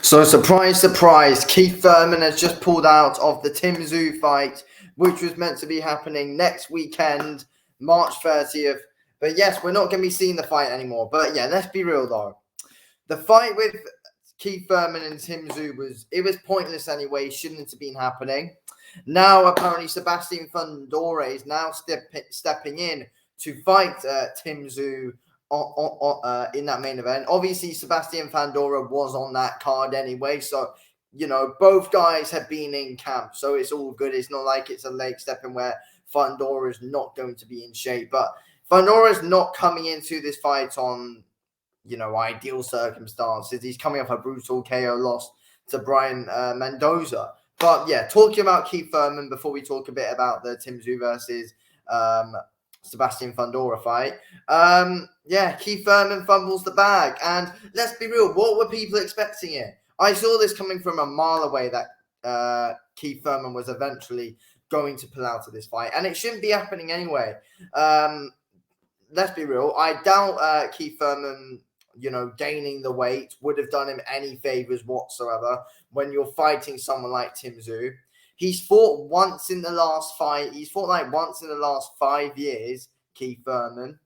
So, surprise, surprise, Keith Thurman has just pulled out of the Tszyu fight, which was meant to be happening next weekend, March 30th. But yes, we're not going to be seeing the fight anymore. But yeah, let's be real though. The fight with Keith Thurman and Tszyu was pointless anyway, shouldn't have been happening. Now, apparently, Sebastian Fundora is now stepping in to fight Tszyu in that main event. Obviously, Sebastian Fundora was on that card anyway, so both guys have been in camp, so it's all good. It's not like it's a late step in where Fundora is not going to be in shape, but Fundora is not coming into this fight on ideal circumstances. He's coming off a brutal KO loss to Brian Mendoza. But yeah, talking about Keith Thurman before we talk a bit about the Tszyu versus Sebastian Fundora fight. Keith Thurman fumbles the bag. And let's be real, what were people expecting here? I saw this coming from a mile away that Keith Thurman was eventually going to pull out of this fight. And it shouldn't be happening anyway. Let's be real. I doubt Keith Thurman, gaining the weight would have done him any favors whatsoever when you're fighting someone like Tszyu. He's fought once in the last fight. He's fought like once in the last 5 years, Keith Thurman.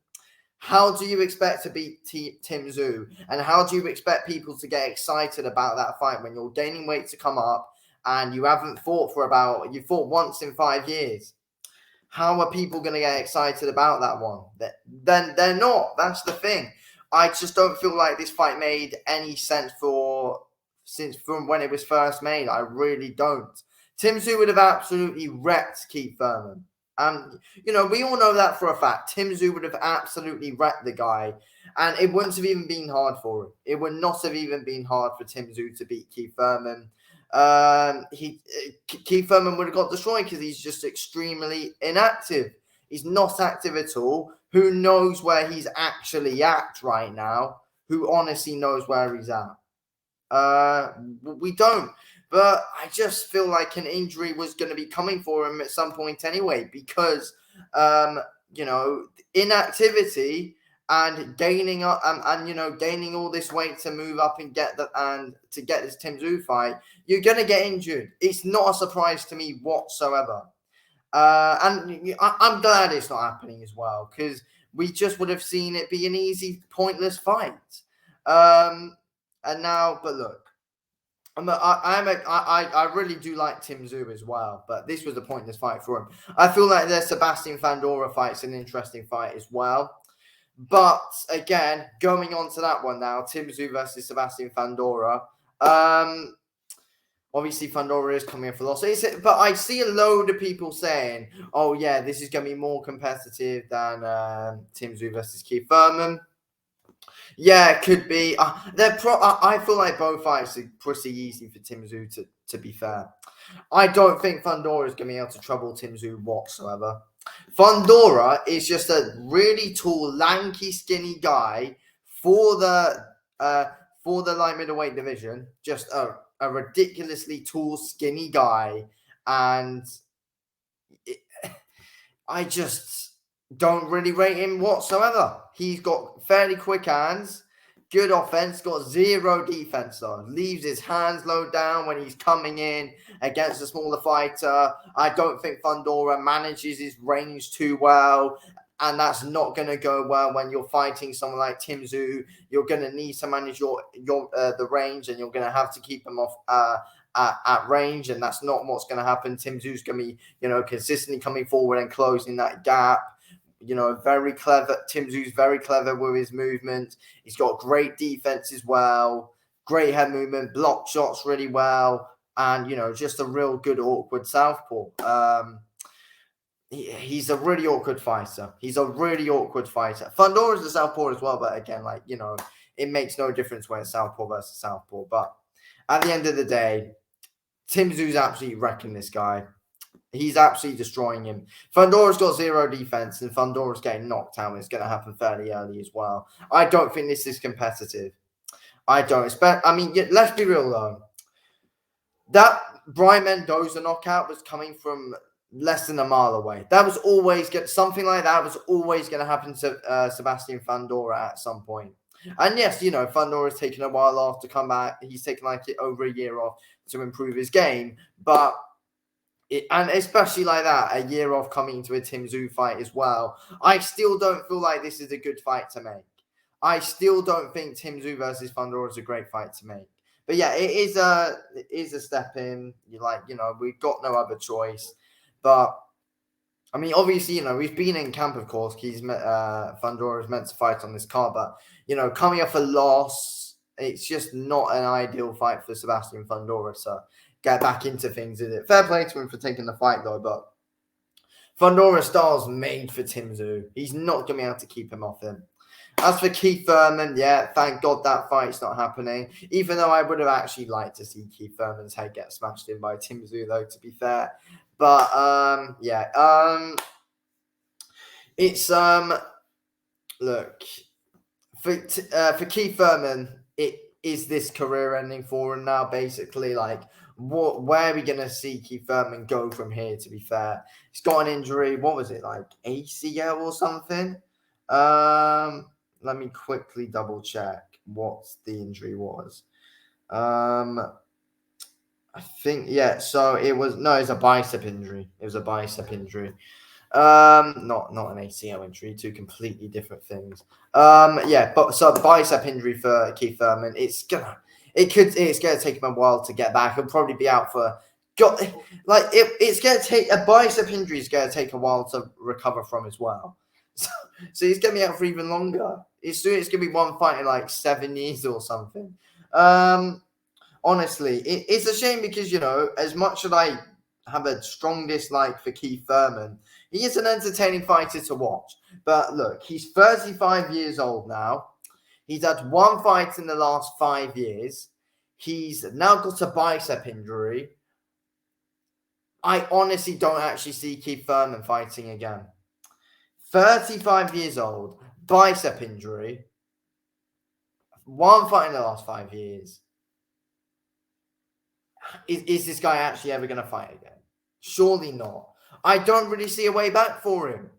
How do you expect to beat Tszyu? And how do you expect people to get excited about that fight when you're gaining weight to come up and you haven't fought you fought once in 5 years? How are people going to get excited about that one? Then they're not. That's the thing. I just don't feel like this fight made any sense from when it was first made. I really don't. Tszyu would have absolutely wrecked Keith Thurman. We all know that for a fact. Tszyu would have absolutely wrecked the guy, and it wouldn't have even been hard for him. It would not have even been hard for Tszyu to beat Keith Thurman. Keith Thurman would have got destroyed because he's just extremely inactive. He's not active at all. Who knows where he's actually at right now? Who honestly knows where he's at? We don't. But I just feel like an injury was going to be coming for him at some point anyway, because inactivity and gaining up gaining all this weight to move up and get to get this Tszyu fight, you're going to get injured. It's not a surprise to me whatsoever. And I'm glad it's not happening as well, because we just would have seen it be an easy, pointless fight. And now, but look, I really do like Tszyu as well, but this was a pointless fight for him. I feel like the Sebastian Fundora fight's an interesting fight as well. But again, going on to that one now, Tszyu versus Sebastian Fundora. Obviously, Fundora is coming in for loss. But I see a load of people saying, oh, yeah, this is going to be more competitive than Tszyu versus Keith Thurman. Yeah, it could be. I feel like both fights are pretty easy for Tszyu, to be fair. I don't think Fundora is going to be able to trouble Tszyu whatsoever. Fundora is just a really tall, lanky, skinny guy for the light middleweight division. Just a ridiculously tall, skinny guy. And I just don't really rate him whatsoever. He's got fairly quick hands, good offense, got zero defense though. Leaves his hands low down when he's coming in against a smaller fighter. I don't think Fundora manages his range too well, and that's not going to go well when you're fighting someone like Tszyu. You're going to need to manage the range, and you're going to have to keep him off at range, and that's not what's going to happen. Tszyu's going to be, consistently coming forward and closing that gap. Very clever. Tszyu's very clever with his movement. He's got great defense as well, great head movement, block shots really well, and just a real good awkward southpaw. He's a really awkward fighter. Fundora's a southpaw as well, but again, it makes no difference when it's southpaw versus southpaw. But at the end of the day, Tszyu's absolutely wrecking this guy. He's absolutely destroying him. Fundora's got zero defense, and Fundora's getting knocked out. It's going to happen fairly early as well. I don't think this is competitive. I don't expect. Let's be real though. That Brian Mendoza knockout was coming from less than a mile away. That was always something like that was always going to happen to Sebastian Fundora at some point. And yes, you know, Fundora's taken a while off to come back. He's taken like over a year off to improve his game. But and especially like that, a year off coming into a Tim Tszyu fight as well. I still don't feel like this is a good fight to make. I still don't think Tim Tszyu versus Fundora is a great fight to make. But yeah, it is a step in. We've got no other choice. But I mean, obviously, you know, we've been in camp, of course. Fundora is meant to fight on this card, but you know, coming off a loss, it's just not an ideal fight for Sebastian Fundora. So get back into things, is it? Fair play to him for taking the fight, though. But Fundora's style's made for Tim Tszyu. He's not going to be able to keep him off him. As for Keith Thurman, yeah, thank God that fight's not happening. Even though I would have actually liked to see Keith Thurman's head get smashed in by Tim Tszyu, though, to be fair. But it's look, for Keith Thurman, it is this career ending for him now. Basically, like, where are we gonna see Keith Thurman go from here? To be fair, he's got an injury. What was it, like ACL or something? Let me quickly double check what the injury was. I think, yeah, so it's a bicep injury. It was a bicep injury. Not an ACL injury, two completely different things. So bicep injury for Keith Thurman. It's gonna take him a while to get back. He'll probably be out for it's gonna take a bicep injury is gonna take a while to recover from as well. So he's gonna be out for even longer. It's gonna be one fight in like 7 years or something. Honestly, it's a shame because, you know, as much as I have a strong dislike for Keith Thurman, he is an entertaining fighter to watch. But look, he's 35 years old now. He's had one fight in the last 5 years. He's now got a bicep injury. I honestly don't actually see Keith Thurman fighting again. 35 years old, bicep injury, one fight in the last 5 years. Is this guy actually ever going to fight again? Surely not. I don't really see a way back for him.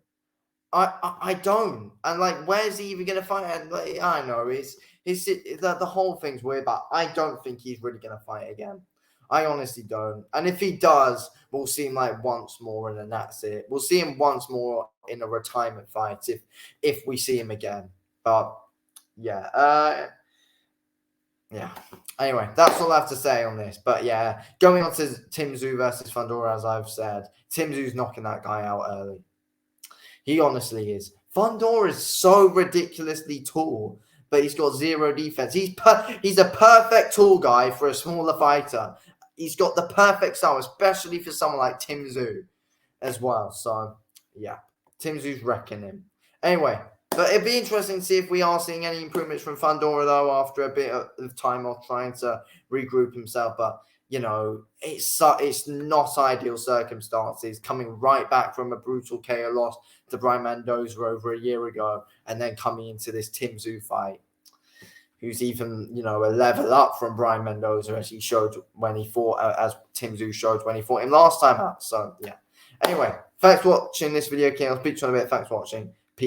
I don't. And like, where's he even going to fight? And like, I know the whole thing's weird, but I don't think he's really going to fight again. I honestly don't. And if he does, we'll see him like once more, and then that's it. We'll see him once more in a retirement fight if we see him again. But yeah. Yeah. Anyway, that's all I have to say on this. But yeah, going on to Tim Tszyu versus Fundora, as I've said, Tim Tszyu's knocking that guy out early. He honestly is. Fundora is so ridiculously tall, but he's got zero defense. He's a perfect tall guy for a smaller fighter. He's got the perfect style, especially for someone like Tim Tszyu as well. So yeah, Tim Tszyu's wrecking him. Anyway. But it'd be interesting to see if we are seeing any improvements from Fundora, though, after a bit of time off trying to regroup himself. But, you know, it's not ideal circumstances, coming right back from a brutal KO loss to Brian Mendoza over a year ago, and then coming into this Tim Tszyu fight, who's even, you know, a level up from Brian Mendoza, as he showed when he fought, as Tim Tszyu showed when he fought him last time out. So, yeah. Anyway, thanks for watching this video, King. I'll speak to you in a bit. Thanks for watching. Peace out.